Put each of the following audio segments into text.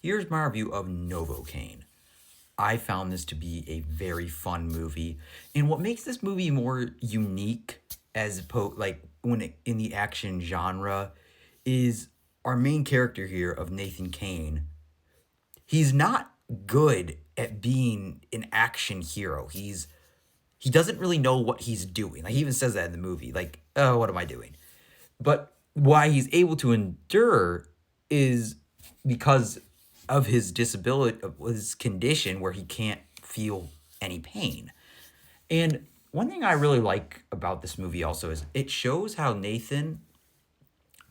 Here's my review of Novocaine. I found this to be a very fun movie, and what makes this movie more unique as in the action genre is our main character here of Nathan Kane. He's not good at being an action hero. He doesn't really know what he's doing. Like he even says that in the movie. Like, oh, what am I doing? But why he's able to endure is because of his disability, of his condition where he can't feel any pain. And one thing I really like about this movie also is it shows how Nathan,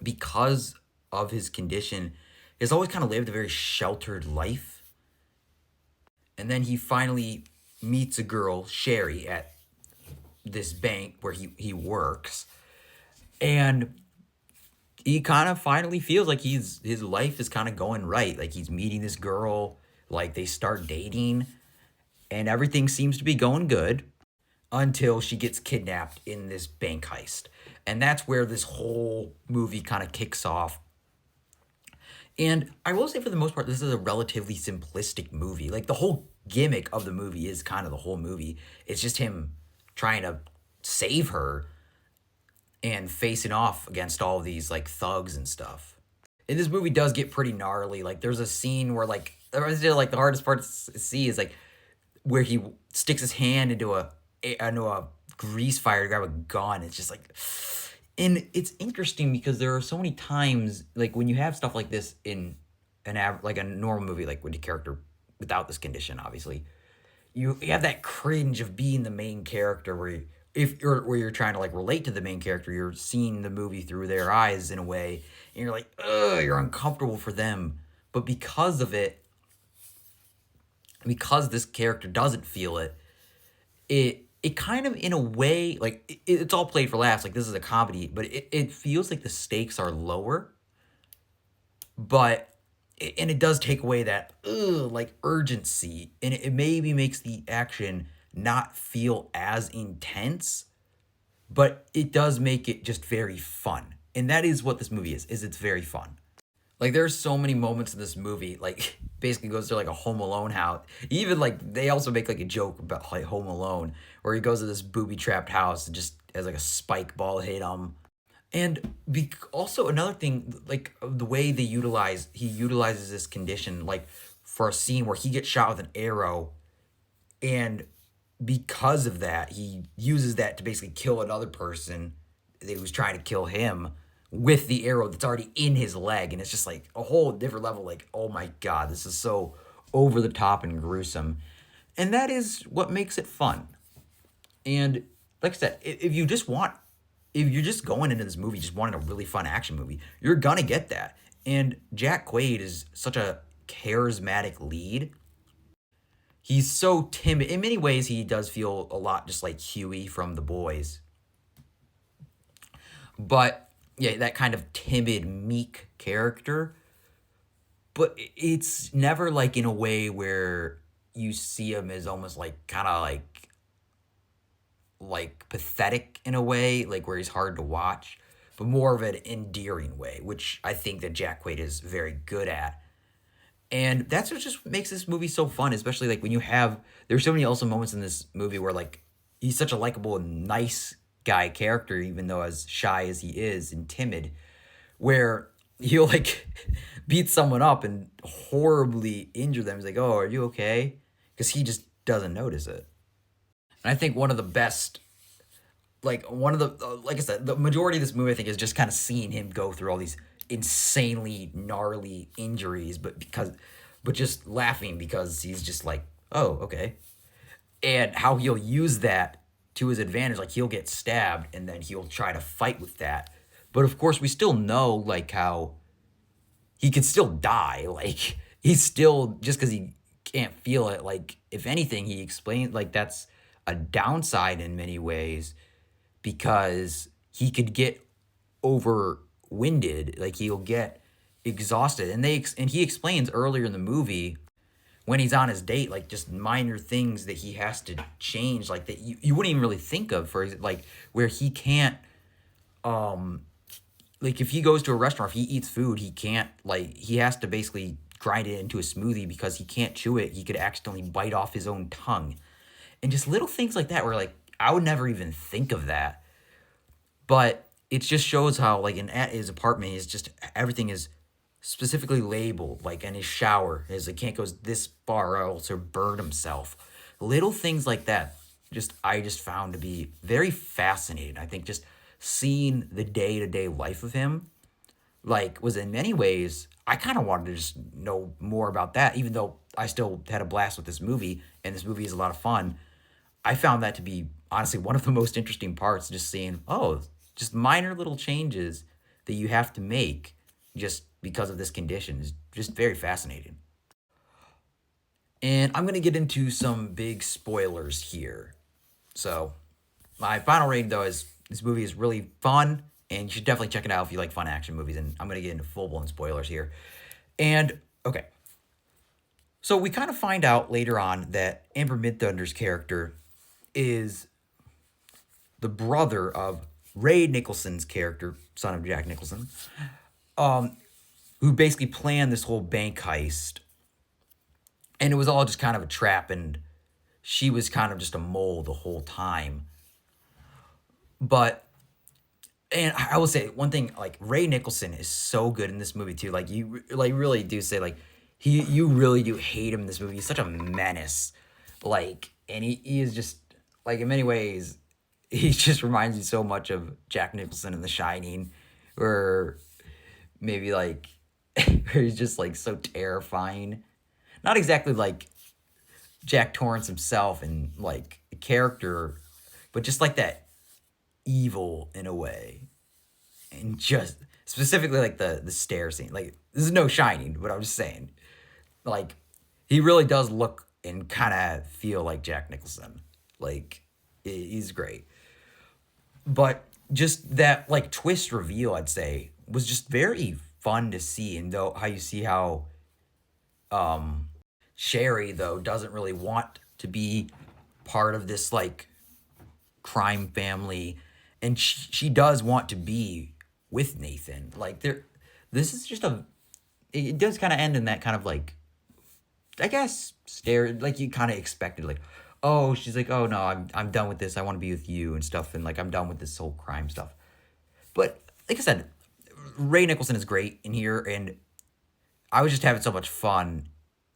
because of his condition, has always kind of lived a very sheltered life. And then he finally meets a girl, Sherry, at this bank where he works. And he kind of finally feels like his life is kind of going right. Like he's meeting this girl, like they start dating, and everything seems to be going good until she gets kidnapped in this bank heist. And that's where this whole movie kind of kicks off. And I will say, for the most part, this is a relatively simplistic movie. Like, the whole gimmick of the movie is kind of the whole movie. It's just him trying to save her and facing off against all of these, like, thugs and stuff. And this movie does get pretty gnarly. Like, there's a scene where, like, the hardest part to see is, like, where he sticks his hand into a grease fire to grab a gun. It's just, like... And it's interesting because there are so many times, like, when you have stuff like this in like a normal movie, like with a character without this condition, obviously, you have that cringe of being the main character where you're trying to, like, relate to the main character. You're seeing the movie through their eyes in a way, and you're like, ugh, you're uncomfortable for them. But because of it, because this character doesn't feel it, it kind of, in a way, like, it's all played for laughs. Like, this is a comedy, but it feels like the stakes are lower. But, and it does take away that, like, urgency. And it maybe makes the action not feel as intense. But it does make it just very fun. And that is what this movie is it's very fun. Like, there's so many moments in this movie, like, basically goes to, like, a Home Alone house. Even, like, they also make, like, a joke about, like, Home Alone, where he goes to this booby-trapped house and just has, like, a spike ball hit him. And also another thing, like, the way he utilizes this condition, like, for a scene where he gets shot with an arrow, and because of that, he uses that to basically kill another person that was trying to kill him with the arrow that's already in his leg. And it's just like a whole different level. Like, oh my God, this is so over the top and gruesome. And that is what makes it fun. And like I said, if you're just going into this movie just wanting a really fun action movie, you're gonna get that. And Jack Quaid is such a charismatic lead. He's so timid. In many ways, he does feel a lot just like Huey from The Boys. But yeah, that kind of timid, meek character. But it's never, like, in a way where you see him as almost, like, kind of like pathetic in a way, like where he's hard to watch, but more of an endearing way, which I think that Jack Quaid is very good at. And that's what just makes this movie so fun, especially, like, when there's so many also moments in this movie where, like, he's such a likable and nice guy character, even though as shy as he is and timid, where he'll, like, beat someone up and horribly injure them. He's like, oh, are you okay? Because he just doesn't notice it. And I think one of the best, like, like I said, the majority of this movie, I think, is just kind of seeing him go through all these insanely gnarly injuries, but just laughing because he's just like, oh, okay. And how he'll use that to his advantage. Like, he'll get stabbed and then he'll try to fight with that. But of course, we still know, like, how he could still die. Like, he's still, just because he can't feel it, like, if anything, he explained, like, that's a downside in many ways, because he could get overwinded. Like, he'll get exhausted. And he explains earlier in the movie, when he's on his date, like, just minor things that he has to change, like, that you wouldn't even really think of, for like, where he can't, like, if he goes to a restaurant, if he eats food, he can't, like, he has to basically grind it into a smoothie because he can't chew it. He could accidentally bite off his own tongue. And just little things like that where like I would never even think of that. But it just shows how like at his apartment is just everything is specifically labeled. Like in his shower, his like can't go this far or else he'll burn himself. Little things like that just I just found to be very fascinating. I think just seeing the day to day life of him like was in many ways I kind of wanted to just know more about that, even though I still had a blast with this movie and this movie is a lot of fun. I found that to be honestly one of the most interesting parts, just seeing, oh, just minor little changes that you have to make just because of this condition is just very fascinating. And I'm going to get into some big spoilers here. So, my final rating though is this movie is really fun and you should definitely check it out if you like fun action movies. And I'm going to get into full blown spoilers here. And okay, so we kind of find out later on that Amber Midthunder's character is the brother of Ray Nicholson's character, son of Jack Nicholson, who basically planned this whole bank heist. And it was all just kind of a trap, and she was kind of just a mole the whole time. But and I will say one thing, like Ray Nicholson is so good in this movie too. Like you like really do say like you really do hate him in this movie. He's such a menace. Like and he is just like in many ways he just reminds me so much of Jack Nicholson in The Shining, or maybe like where he's just like so terrifying. Not exactly like Jack Torrance himself and like the character, but just like that evil in a way. And just specifically like the stair scene. Like this is no Shining, but I'm just saying. Like he really does look and kind of feel like Jack Nicholson. Like he's great. But just that like twist reveal, I'd say, was just very fun to see. And though how you see how Sherry though doesn't really want to be part of this like crime family, and she does want to be with Nathan. Like there, this is just a. It does kind of end in that kind of like, I guess stare like you kind of expected like, oh she's like oh no I'm done with this, I want to be with you and stuff, and like I'm done with this whole crime stuff. But like I said, Ray Nicholson is great in here, and I was just having so much fun.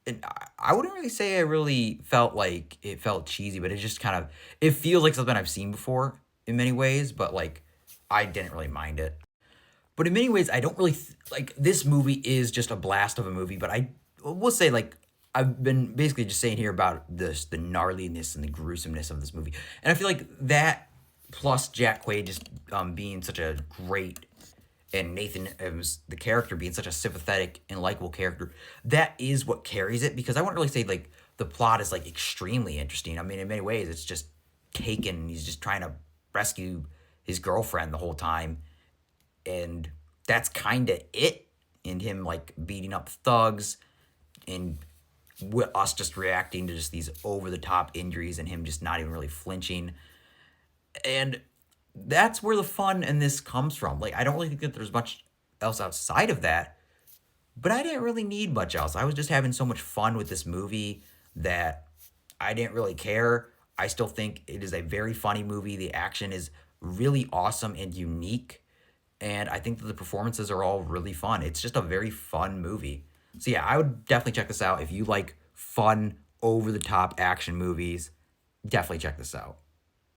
And I wouldn't really say I really felt like it felt cheesy, but it just kind of it feels like something I've seen before in many ways. But like I didn't really mind it. But in many ways, I don't really like this movie is just a blast of a movie. But I will say like I've been basically just saying here about this the gnarliness and the gruesomeness of this movie, and I feel like that plus Jack Quaid just being such a great and Nathan as the character being such a sympathetic and likable character, that is what carries it. Because I wouldn't really say like the plot is like extremely interesting. I mean, in many ways, it's just taken. He's just trying to rescue his girlfriend the whole time, and that's kind of it. And him like beating up thugs, and with us just reacting to just these over the top injuries, and him just not even really flinching, and that's where the fun in this comes from. Like, I don't really think that there's much else outside of that, but I didn't really need much else. I was just having so much fun with this movie that I didn't really care. I still think it is a very funny movie. The action is really awesome and unique, and I think that the performances are all really fun. It's just a very fun movie. So yeah, I would definitely check this out if you like fun, over the top action movies. Definitely check this out.